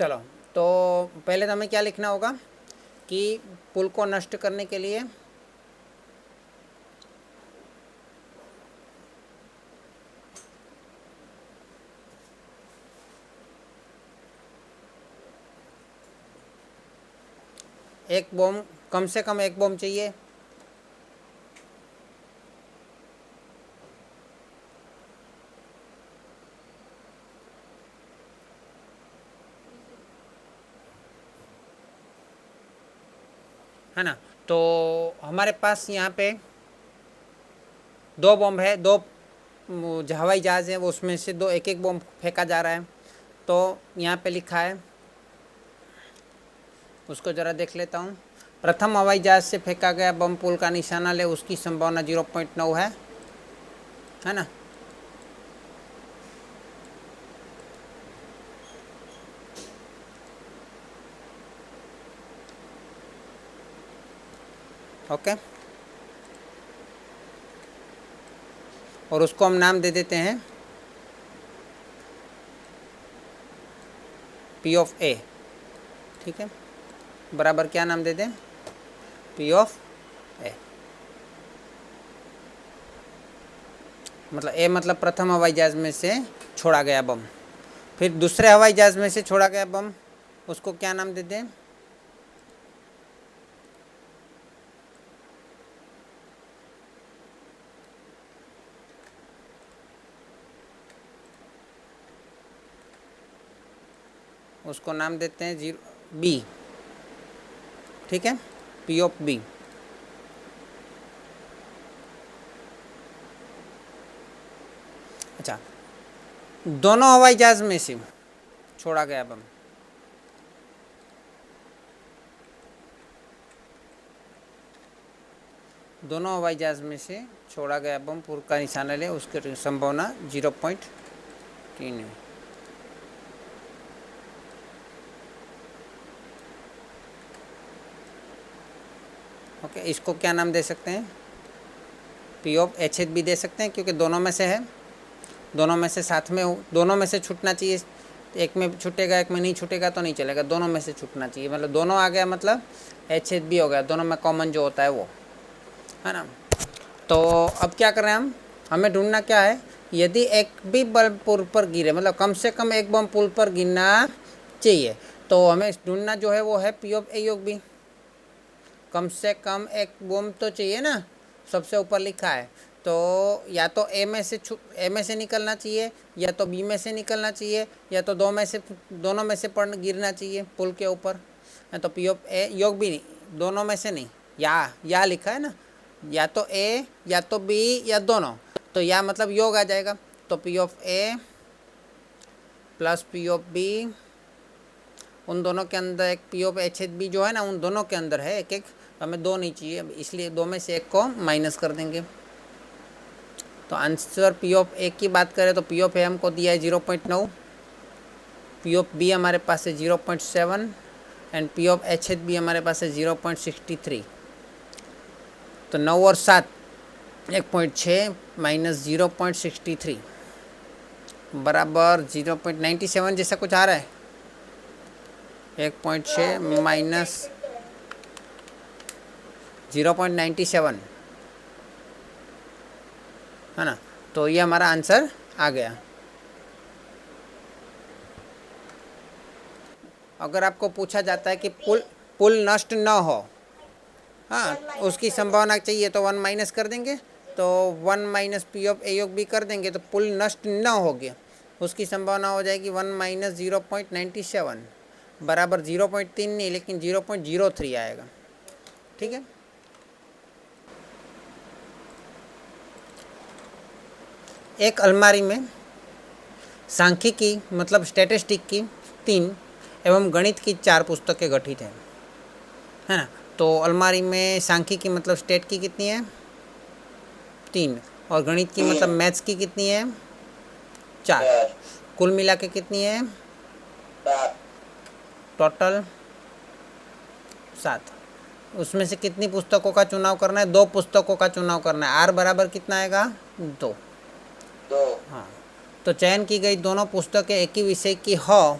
चलो, तो पहले तो हमें क्या लिखना होगा कि पुल को नष्ट करने के लिए एक बम, कम से कम एक बम चाहिए। है ना, तो हमारे पास यहाँ पे दो बम है, दो हवाई जहाज़ है, वो उसमें से दो एक एक बम फेंका जा रहा है। तो यहाँ पे लिखा है, उसको ज़रा देख लेता हूँ। प्रथम हवाई जहाज़ से फेंका गया बम पुल का निशाना ले, उसकी संभावना 0.9 है ना। ओके, और उसको हम नाम दे देते हैं P ऑफ A। ठीक है, बराबर क्या नाम दे दें, P ऑफ A। मतलब A मतलब प्रथम हवाई जहाज़ में से छोड़ा गया बम। फिर दूसरे हवाई जहाज़ में से छोड़ा गया बम, उसको क्या नाम दे दें, उसको नाम देते हैं B। ठीक है, P ऑफ B। अच्छा, दोनों हवाई जहाज़ में से छोड़ा गया बम, दोनों हवाई जहाज़ में से छोड़ा गया बम पूर्व का निशाना ले, उसकी संभावना 0.3 है। ओके, इसको क्या नाम दे सकते हैं, P ऑफ HH भी दे सकते हैं, क्योंकि दोनों में से है, दोनों में से साथ में हो, दोनों में से छूटना चाहिए। एक में छूटेगा एक में नहीं छूटेगा तो नहीं चलेगा, दोनों में से छूटना चाहिए। मतलब दोनों आ गया मतलब HH भी हो गया, दोनों में कॉमन जो होता है वो, है ना। तो अब क्या करें हम, हमें ढूंढना क्या है, यदि एक भी बम पुल पर गिरे, मतलब कम से कम एक बम पुल पर गिरना चाहिए, तो हमें ढूंढना जो है वो है P ऑफ A योग B। कम से कम एक बम तो चाहिए ना, सबसे ऊपर लिखा है। तो या तो A में से निकलना चाहिए, या तो B में से निकलना चाहिए, या तो दोनों में से पड़ गिरना चाहिए पुल के ऊपर। तो P ऑफ A योग B नहीं, दोनों में से नहीं, या लिखा है ना, या तो A या तो B या दोनों, तो या मतलब योग आ जाएगा। तो P of A plus P of B, उन दोनों के अंदर एक P ऑफ HH भी जो है ना, उन दोनों के अंदर है एक एक, हमें दो नहीं चाहिए, इसलिए दो में से एक को माइनस कर देंगे। तो आंसर P ऑफ A की बात करें तो P ऑफ A हमको दिया है 0.9, P ऑफ B हमारे पास है 0.7 एंड P ऑफ HH भी हमारे पास है 0.63। तो 9 और 7 1.6 माइनस 0.63 बराबर 0.97 जैसा कुछ आ रहा है। 1.6 माइनस 0.97, है ना। तो ये हमारा आंसर आ गया। अगर आपको पूछा जाता है कि पुल नष्ट न हो, हाँ, उसकी संभावना चाहिए तो 1 माइनस कर देंगे, तो 1 माइनस P ऑफ A योग B कर देंगे, तो पुल नष्ट न हो गया, उसकी संभावना हो जाएगी 1 माइनस 0.97 बराबर 0.3 नहीं लेकिन 0.03 आएगा। ठीक है, एक अलमारी में सांख्यिकी मतलब स्टैटिस्टिक की 3 एवं गणित की 4 पुस्तकें गठित हैं, है ना। तो अलमारी में सांख्यिकी मतलब स्टेट की कितनी है, 3, और गणित की मतलब मैथ्स की कितनी है, 4, कुल मिला के कितनी है, टोटल 7। उसमें से कितनी पुस्तकों का चुनाव करना है, 2 पुस्तकों का चुनाव करना है। R बराबर कितना आएगा, 2। हाँ, तो चयन की गई दोनों पुस्तकें एक ही विषय की हो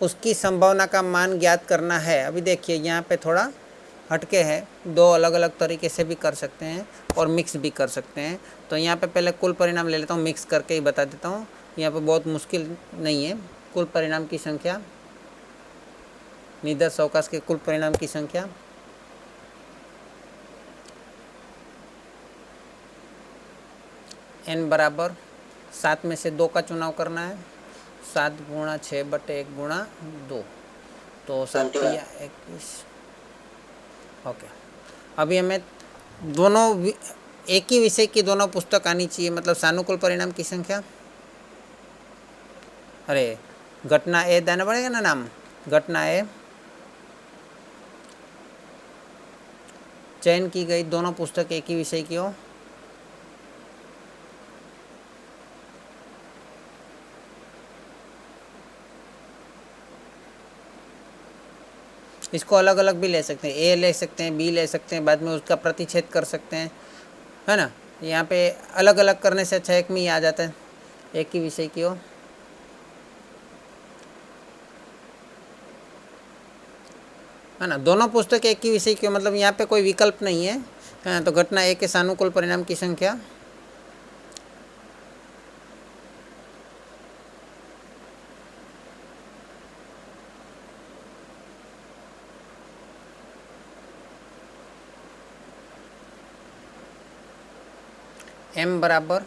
उसकी संभावना का मान ज्ञात करना है। अभी देखिए यहाँ पे थोड़ा हटके है, दो अलग अलग तरीके से भी कर सकते हैं और मिक्स भी कर सकते हैं। तो यहाँ पे पहले कुल परिणाम ले लेता हूँ, मिक्स करके ही बता देता हूँ। यहाँ पे बहुत मुश्किल नहीं है। कुल परिणाम की संख्या, निदर्श अवकाश के कुल परिणाम की संख्या n बराबर 7 में से 2 का चुनाव करना है। 7 गुणा 6/1 × 2, तो 7 या 21। ओके, अभी हमें दोनों एक ही विषय की दोनों पुस्तक आनी चाहिए, मतलब सानुकूल परिणाम की संख्या। अरे घटना ए देना पड़ेगा ना नाम, घटना ए चयन की गई दोनों पुस्तक एक ही विषय की हो। इसको अलग अलग भी ले सकते हैं, ए ले सकते हैं, बी ले सकते हैं, बाद में उसका प्रतिच्छेद कर सकते हैं, है ना। यहाँ पे अलग अलग करने से अच्छा एक में ही आ जाता है, एक ही विषय की हो, है ना। दोनों पुस्तक एक ही विषय की हो, मतलब यहाँ पे कोई विकल्प नहीं है, हाँ। तो घटना ए के सानुकूल परिणाम की संख्या m बराबर,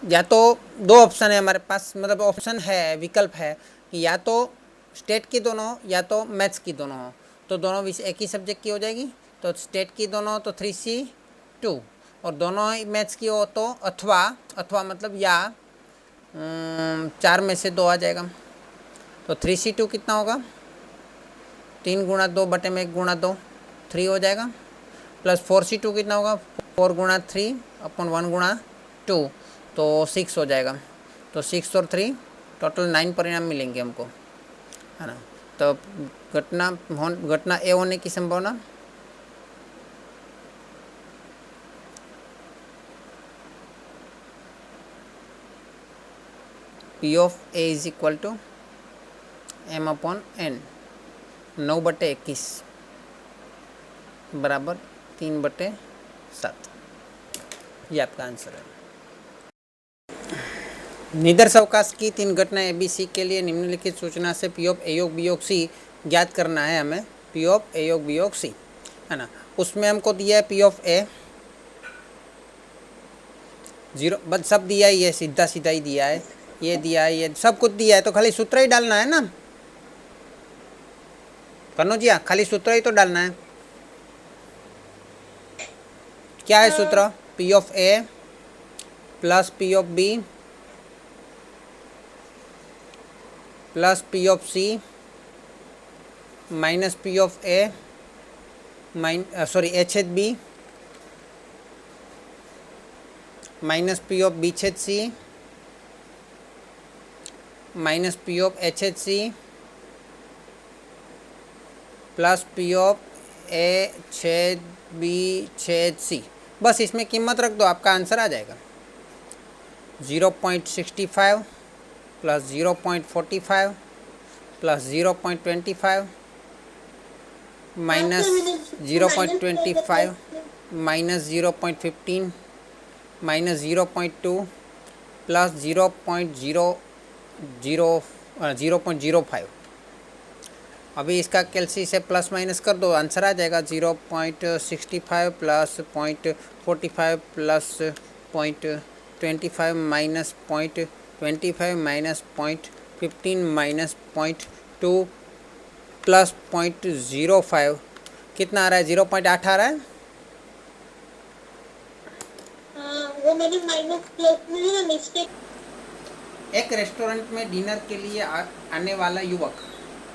या तो दो ऑप्शन है हमारे पास, मतलब ऑप्शन है, विकल्प है कि या तो स्टेट की दोनों हो या तो मैथ्स की दोनों हो। तो दोनों विषय एक ही सब्जेक्ट की हो जाएगी। तो स्टेट की दोनों हो तो 3C2, और दोनों ही मैथ्स की हो तो अथवा मतलब या 4 में से 2 आ जाएगा। तो 3C2 कितना होगा, 3 गुणा 2/1 × 2, 3 हो जाएगा। प्लस 4C2 कितना होगा, 4 गुणा 3/1 × 2, तो 6 हो जाएगा। तो 6 और 3 टोटल 9 परिणाम मिलेंगे हमको, है ना। तो घटना ए होने की संभावना P of A is equal to m/n, 9/21 बराबर 3/7। ये आपका आंसर है। निदर्श अवकाश की 3 घटनाएं ABC के लिए निम्नलिखित सूचना से P ऑफ A योग B योग C ज्ञात करना है हमें। P ऑफ A योग B योग C, है ना। उसमें हमको दिया है P ऑफ A 0, बस सब दिया ही है, सीधा सीधा ही दिया है, ये दिया है, ये सब कुछ दिया है, तो खाली सूत्र ही डालना है ना कन्नौज जी, खाली सूत्र ही तो डालना है। क्या है सूत्र, P of A plus P of B plus P of C minus P of A H/B minus P of B/C minus P of H/C plus P of A/B/C। बस इसमें कीमत रख दो, आपका आंसर आ जाएगा। 0.65 plus 0.45 plus 0.25 minus 0.25 minus 0.15 minus 0.2 plus 0.05। अभी इसका कैलसी से प्लस माइनस कर दो, आंसर आ जाएगा। 0.65 plus 0.45 plus 0.25 minus 0.25 minus 0.15 minus 0.2 plus 0.05, कितना आ रहा है, 0.8 आ रहा है। वो मैंने माइनस प्लस में ना मिस्टेक। एक रेस्टोरेंट में डिनर के लिए आने वाला युवक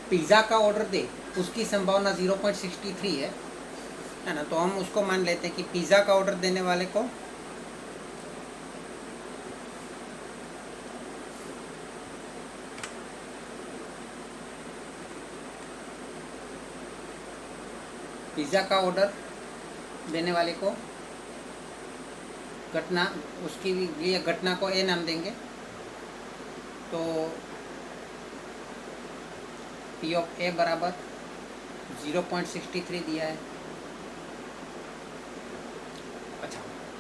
पिज़्ज़ा का ऑर्डर दे, उसकी संभावना 0.63 है ना। तो हम उसको मान लेते हैं कि पिज़्ज़ा का ऑर्डर देने वाले को घटना, उसकी लिए घटना को ए नाम देंगे। तो पी ऑफ ए बराबर 0.63 दिया है। अच्छा,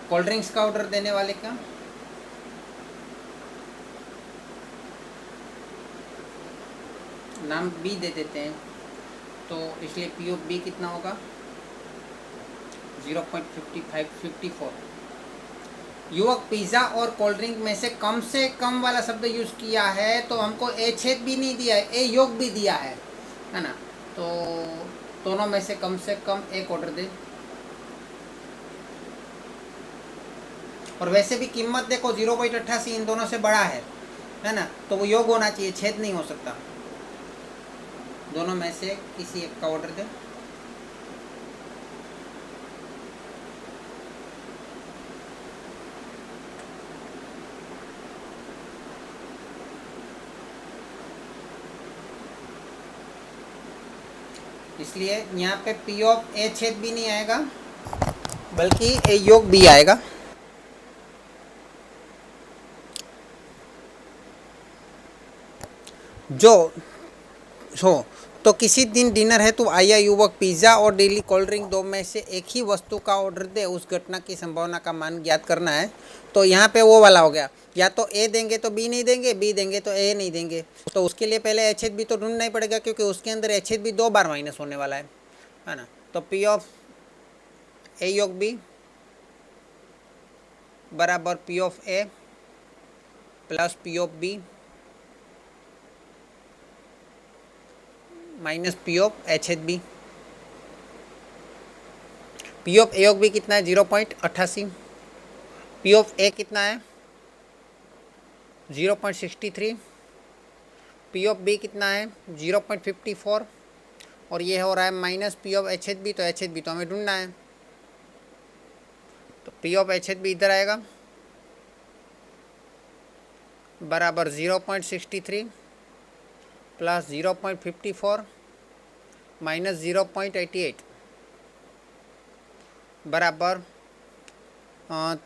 कोल्ड ड्रिंक्स का ऑर्डर देने वाले का नाम बी दे देते हैं, तो इसलिए पी ऑफ बी कितना होगा 0.54। युवक पिज़्ज़ा और कोल्ड ड्रिंक में से कम वाला शब्द यूज़ किया है, तो हमको ए छेद भी नहीं दिया है, ए योग भी दिया है ना। तो दोनों में से कम एक ऑर्डर दे। और वैसे भी कीमत देखो 0.88 इन दोनों से बड़ा है ना, तो वो योग होना चाहिए, छेद नहीं हो सकता। दोनों में से किसी एक का ऑर्डर दे। इसलिए यहाँ पे पी ऑफ ए छेद भी नहीं आएगा, बल्कि ए योग भी आएगा। जो हो तो किसी दिन डिनर है तो आया युवक पिज़्ज़ा और डेली कोल्ड ड्रिंक दो में से एक ही वस्तु का ऑर्डर दे, उस घटना की संभावना का मान ज्ञात करना है। तो यहाँ पे वो वाला हो गया, या तो ए देंगे तो बी नहीं देंगे, बी देंगे तो ए नहीं देंगे। तो उसके लिए पहले एच एच बी तो ढूंढना ही पड़ेगा, क्योंकि उसके अंदर एच एच बी 2 बार माइनस होने वाला है ना। तो पी ऑफ ए योग बी बराबर P of A plus P of B minus P of H H B. P of A योग बी कितना है 0.88, पी ऑफ ए कितना है 0.63, पी ऑफ बी कितना है 0.54, और ये हो रहा है minus P of H H B. तो एच एच बी तो हमें ढूंढना है, तो P of H H B इधर आएगा बराबर 0.63 प्लस 0.54 माइनस 0.88 बराबर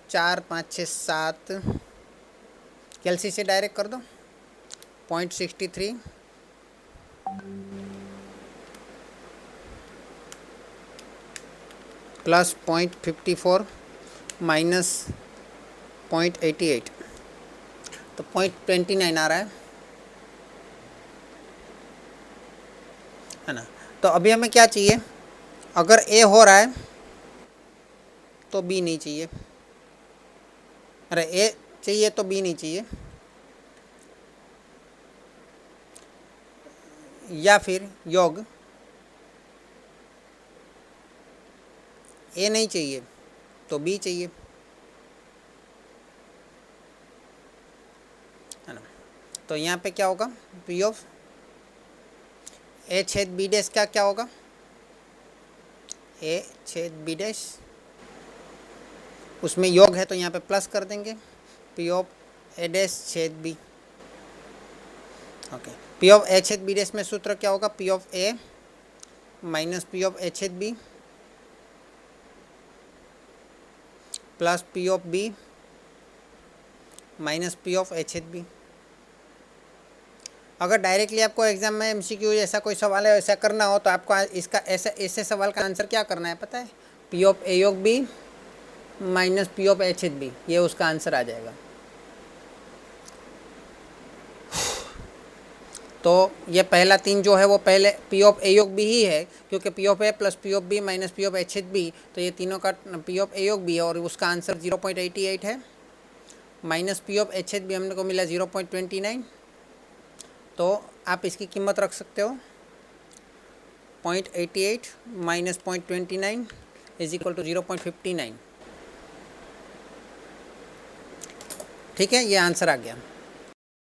4 5 6 7, कैलसी से डायरेक्ट कर दो 0.63 प्लस 0.54 माइनस 0.88, तो 0.29 आ रहा है ना। तो अभी हमें क्या चाहिए, अगर ए हो रहा है तो बी नहीं चाहिए, अरे ए चाहिए तो बी नहीं चाहिए, या फिर योग ए नहीं चाहिए तो बी चाहिए, है ना। तो यहाँ पे क्या होगा, पी ऑफ ए छेद बी डैश का क्या होगा, ए छेद बी डैश, उसमें योग है तो यहाँ पे प्लस कर देंगे, पी ऑफ ए डैश छेद B. Okay, P of A छेद बी डैश में सूत्र क्या होगा, P of A minus P of A छेद B plus P of B minus P of A छेद बी। अगर डायरेक्टली आपको एग्जाम में एमसीक्यू ऐसा कोई सवाल है ऐसा करना हो, तो आपको इसका ऐसे सवाल का आंसर क्या करना है पता है, पी ऑफ ए योग B minus P of A छेद बी, ये उसका आंसर आ जाएगा। तो ये पहला 3 जो है वो पहले पी ऑफ ए योग बी ही है, क्योंकि P of A plus P of B minus P of A छेद बी, तो ये तीनों का पी ऑफ ए योग बी है, और उसका आंसर 0.88 है, माइनस पी ऑफ ए छेद बी हमने को मिला 0.29। तो आप इसकी कीमत रख सकते हो 0.88 माइनस 0.29 इज इक्वल टू 0.59। ठीक है, ये आंसर आ गया।